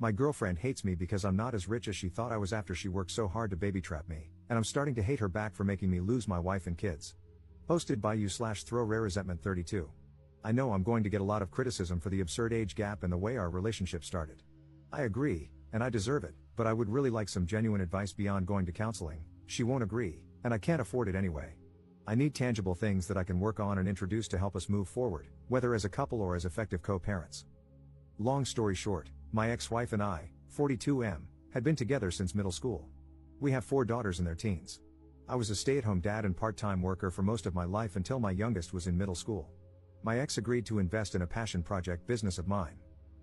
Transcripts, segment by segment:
My girlfriend hates me because I'm not as rich as she thought I was after she worked so hard to baby trap me, and I'm starting to hate her back for making me lose my wife and kids. Posted by you/throwrareresentment32. I know I'm going to get a lot of criticism for the absurd age gap and the way our relationship started. I agree, and I deserve it, but I would really like some genuine advice beyond going to counseling. She won't agree, and I can't afford it anyway. I need tangible things that I can work on and introduce to help us move forward, whether as a couple or as effective co-parents. Long story short, my ex-wife and I, 42M, had been together since middle school. We have 4 daughters in their teens. I was a stay-at-home dad and part-time worker for most of my life until my youngest was in middle school. My ex agreed to invest in a passion project business of mine.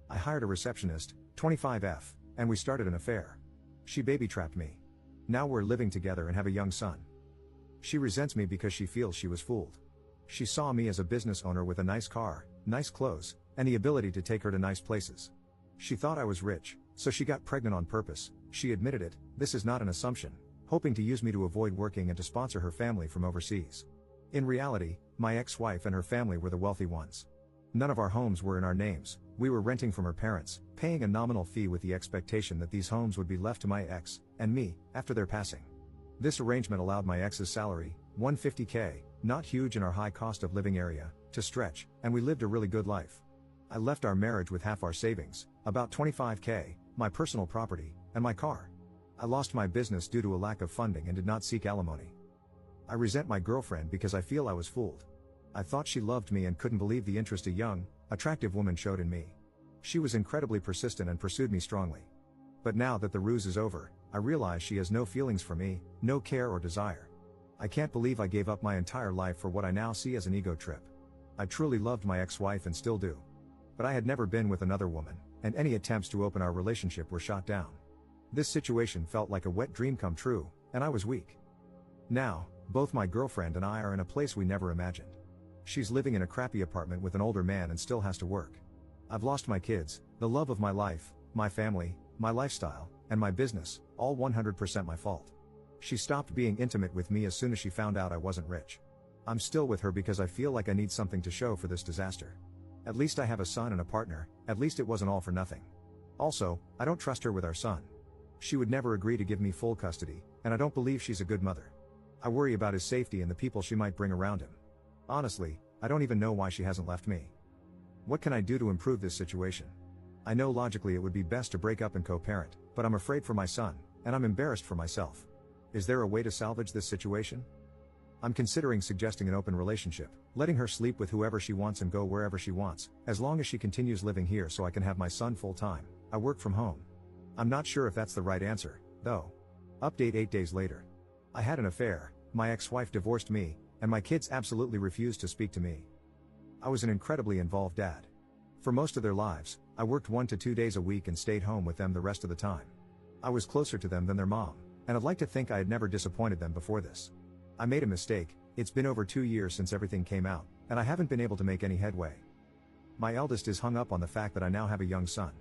I hired a receptionist, 25F, and we started an affair. She baby-trapped me. Now we're living together and have a young son. She resents me because she feels she was fooled. She saw me as a business owner with a nice car, nice clothes, and the ability to take her to nice places. She thought I was rich, so she got pregnant on purpose. She admitted it, this is not an assumption, hoping to use me to avoid working and to sponsor her family from overseas. In reality, my ex-wife and her family were the wealthy ones. None of our homes were in our names, we were renting from her parents, paying a nominal fee with the expectation that these homes would be left to my ex, and me, after their passing. This arrangement allowed my ex's salary, $150K, not huge in our high cost of living area, to stretch, and we lived a really good life. I left our marriage with half our savings, about $25K, my personal property, and my car. I lost my business due to a lack of funding and did not seek alimony. I resent my girlfriend because I feel I was fooled. I thought she loved me and couldn't believe the interest a young, attractive woman showed in me. She was incredibly persistent and pursued me strongly. But now that the ruse is over, I realize she has no feelings for me, no care or desire. I can't believe I gave up my entire life for what I now see as an ego trip. I truly loved my ex-wife and still do. But I had never been with another woman, and any attempts to open our relationship were shot down. This situation felt like a wet dream come true, and I was weak. Now, both my girlfriend and I are in a place we never imagined. She's living in a crappy apartment with an older man and still has to work. I've lost my kids, the love of my life, my family, my lifestyle, and my business, all 100% my fault. She stopped being intimate with me as soon as she found out I wasn't rich. I'm still with her because I feel like I need something to show for this disaster. At least I have a son and a partner, at least it wasn't all for nothing. Also, I don't trust her with our son. She would never agree to give me full custody, and I don't believe she's a good mother. I worry about his safety and the people she might bring around him. Honestly, I don't even know why she hasn't left me. What can I do to improve this situation? I know logically it would be best to break up and co-parent, but I'm afraid for my son, and I'm embarrassed for myself. Is there a way to salvage this situation? I'm considering suggesting an open relationship, letting her sleep with whoever she wants and go wherever she wants, as long as she continues living here so I can have my son full time. I work from home. I'm not sure if that's the right answer, though. Update 8 days later. I had an affair, my ex-wife divorced me, and my kids absolutely refused to speak to me. I was an incredibly involved dad. For most of their lives, I worked 1 to 2 days a week and stayed home with them the rest of the time. I was closer to them than their mom, and I'd like to think I had never disappointed them before this. I made a mistake, it's been over 2 years since everything came out, and I haven't been able to make any headway. My eldest is hung up on the fact that I now have a young son.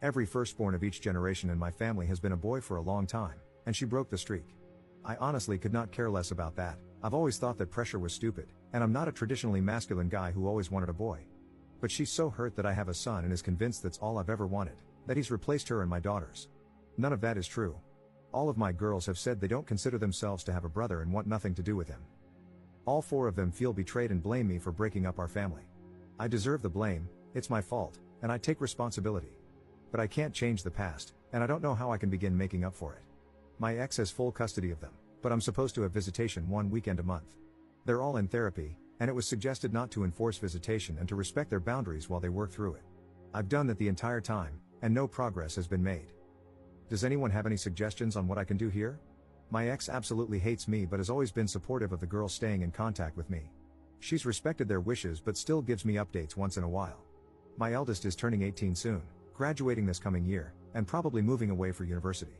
Every firstborn of each generation in my family has been a boy for a long time, and she broke the streak. I honestly could not care less about that. I've always thought that pressure was stupid, and I'm not a traditionally masculine guy who always wanted a boy. But she's so hurt that I have a son and is convinced that's all I've ever wanted, that he's replaced her and my daughters. None of that is true. All of my girls have said they don't consider themselves to have a brother and want nothing to do with him. All 4 of them feel betrayed and blame me for breaking up our family. I deserve the blame, it's my fault, and I take responsibility. But I can't change the past, and I don't know how I can begin making up for it. My ex has full custody of them, but I'm supposed to have visitation 1 weekend a month. They're all in therapy, and it was suggested not to enforce visitation and to respect their boundaries while they work through it. I've done that the entire time, and no progress has been made. Does anyone have any suggestions on what I can do here? My ex absolutely hates me but has always been supportive of the girls staying in contact with me. She's respected their wishes but still gives me updates once in a while. My eldest is turning 18 soon, graduating this coming year, and probably moving away for university.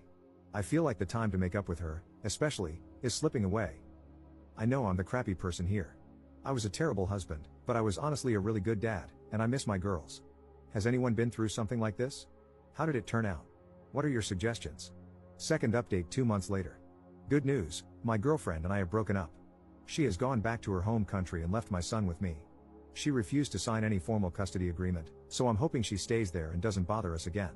I feel like the time to make up with her, especially, is slipping away. I know I'm the crappy person here. I was a terrible husband, but I was honestly a really good dad, and I miss my girls. Has anyone been through something like this? How did it turn out? What are your suggestions? Second update 2 months later. Good news, my girlfriend and I have broken up. She has gone back to her home country and left my son with me. She refused to sign any formal custody agreement, so I'm hoping she stays there and doesn't bother us again.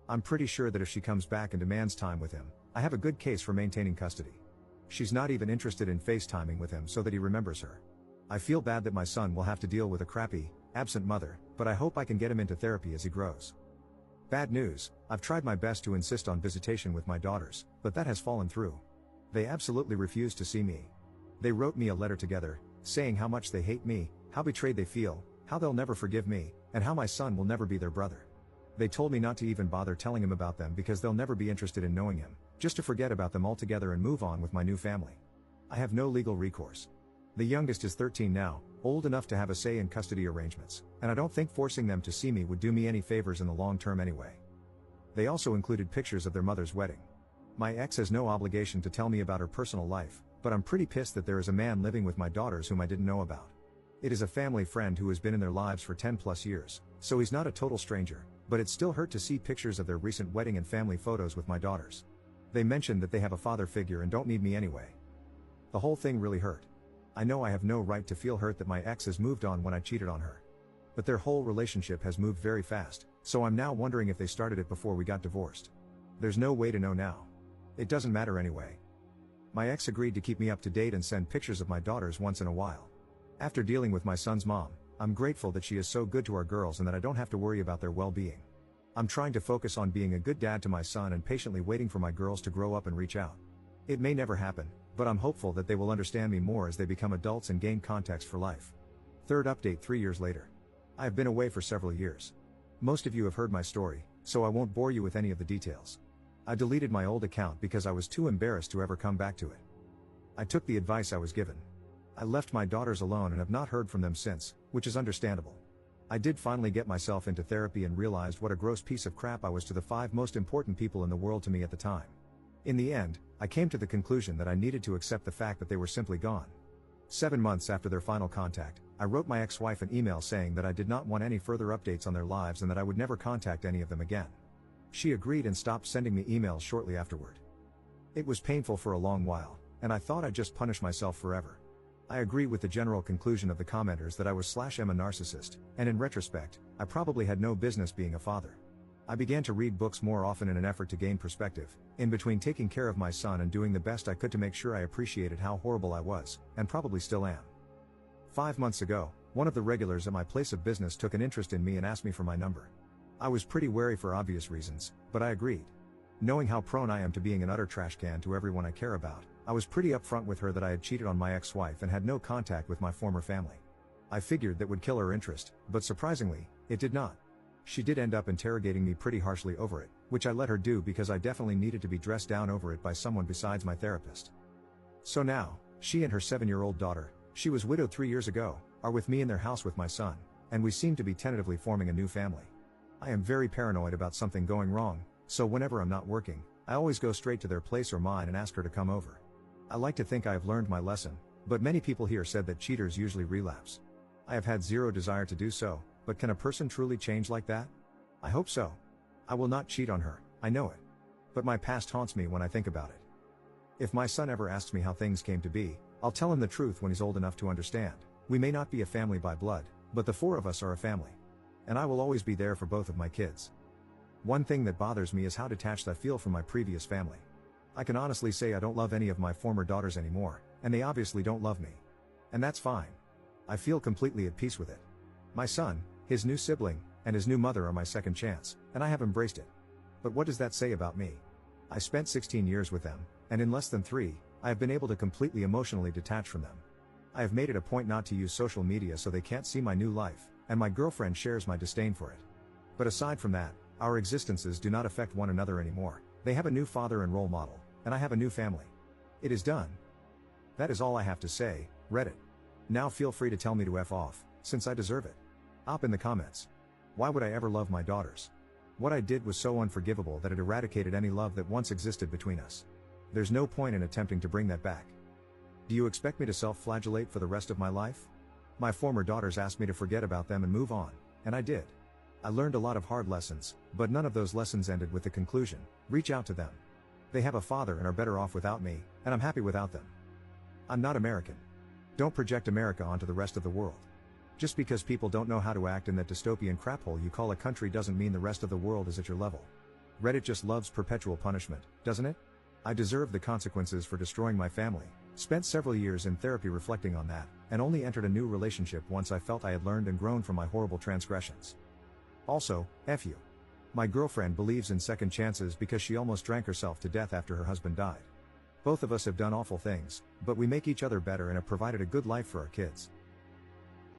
I'm pretty sure that if she comes back and demands time with him, I have a good case for maintaining custody. She's not even interested in FaceTiming with him so that he remembers her. I feel bad that my son will have to deal with a crappy, absent mother, but I hope I can get him into therapy as he grows. Bad news, I've tried my best to insist on visitation with my daughters, but that has fallen through. They absolutely refuse to see me. They wrote me a letter together, saying how much they hate me, how betrayed they feel, how they'll never forgive me, and how my son will never be their brother. They told me not to even bother telling him about them because they'll never be interested in knowing him, just to forget about them altogether and move on with my new family. I have no legal recourse. The youngest is 13 now, old enough to have a say in custody arrangements, and I don't think forcing them to see me would do me any favors in the long term anyway. They also included pictures of their mother's wedding. My ex has no obligation to tell me about her personal life, but I'm pretty pissed that there is a man living with my daughters whom I didn't know about. It is a family friend who has been in their lives for 10 plus years, so he's not a total stranger, but it still hurt to see pictures of their recent wedding and family photos with my daughters. They mentioned that they have a father figure and don't need me anyway. The whole thing really hurt. I know I have no right to feel hurt that my ex has moved on when I cheated on her. But their whole relationship has moved very fast, so I'm now wondering if they started it before we got divorced. There's no way to know now. It doesn't matter anyway. My ex agreed to keep me up to date and send pictures of my daughters once in a while. After dealing with my son's mom, I'm grateful that she is so good to our girls and that I don't have to worry about their well-being. I'm trying to focus on being a good dad to my son and patiently waiting for my girls to grow up and reach out. It may never happen, but I'm hopeful that they will understand me more as they become adults and gain context for life. Third update 3 years later. I have been away for several years. Most of you have heard my story, so I won't bore you with any of the details. I deleted my old account because I was too embarrassed to ever come back to it. I took the advice I was given. I left my daughters alone and have not heard from them since, which is understandable. I did finally get myself into therapy and realized what a gross piece of crap I was to the 5 most important people in the world to me at the time. In the end, I came to the conclusion that I needed to accept the fact that they were simply gone. 7 months after their final contact, I wrote my ex-wife an email saying that I did not want any further updates on their lives and that I would never contact any of them again. She agreed and stopped sending me emails shortly afterward. It was painful for a long while, and I thought I'd just punish myself forever. I agree with the general conclusion of the commenters that I was/am a narcissist, and in retrospect, I probably had no business being a father. I began to read books more often in an effort to gain perspective, in between taking care of my son and doing the best I could to make sure I appreciated how horrible I was, and probably still am. 5 months ago, one of the regulars at my place of business took an interest in me and asked me for my number. I was pretty wary for obvious reasons, but I agreed. Knowing how prone I am to being an utter trash can to everyone I care about, I was pretty upfront with her that I had cheated on my ex-wife and had no contact with my former family. I figured that would kill her interest, but surprisingly, it did not. She did end up interrogating me pretty harshly over it, which I let her do because I definitely needed to be dressed down over it by someone besides my therapist. So now, she and her 7-year-old daughter, she was widowed 3 years ago, are with me in their house with my son, and we seem to be tentatively forming a new family. I am very paranoid about something going wrong, so whenever I'm not working, I always go straight to their place or mine and ask her to come over. I like to think I have learned my lesson, but many people here said that cheaters usually relapse. I have had zero desire to do so, but can a person truly change like that? I hope so. I will not cheat on her, I know it. But my past haunts me when I think about it. If my son ever asks me how things came to be, I'll tell him the truth when he's old enough to understand. We may not be a family by blood, but the 4 of us are a family. And I will always be there for both of my kids. One thing that bothers me is how detached I feel from my previous family. I can honestly say I don't love any of my former daughters anymore, and they obviously don't love me. And that's fine. I feel completely at peace with it. My son, his new sibling, and his new mother are my second chance, and I have embraced it. But what does that say about me? I spent 16 years with them, and in less than 3, I have been able to completely emotionally detach from them. I have made it a point not to use social media so they can't see my new life, and my girlfriend shares my disdain for it. But aside from that, our existences do not affect one another anymore. They have a new father and role model, and I have a new family. It is done. That is all I have to say, Reddit. Now feel free to tell me to F off, since I deserve it. Op in the comments. Why would I ever love my daughters? What I did was so unforgivable that it eradicated any love that once existed between us. There's no point in attempting to bring that back. Do you expect me to self-flagellate for the rest of my life? My former daughters asked me to forget about them and move on, and I did. I learned a lot of hard lessons, but none of those lessons ended with the conclusion, reach out to them. They have a father and are better off without me, and I'm happy without them. I'm not American. Don't project America onto the rest of the world. Just because people don't know how to act in that dystopian craphole you call a country doesn't mean the rest of the world is at your level. Reddit just loves perpetual punishment, doesn't it? I deserve the consequences for destroying my family. Spent several years in therapy reflecting on that, and only entered a new relationship once I felt I had learned and grown from my horrible transgressions. Also, F you. My girlfriend believes in second chances because she almost drank herself to death after her husband died. Both of us have done awful things, but we make each other better and have provided a good life for our kids.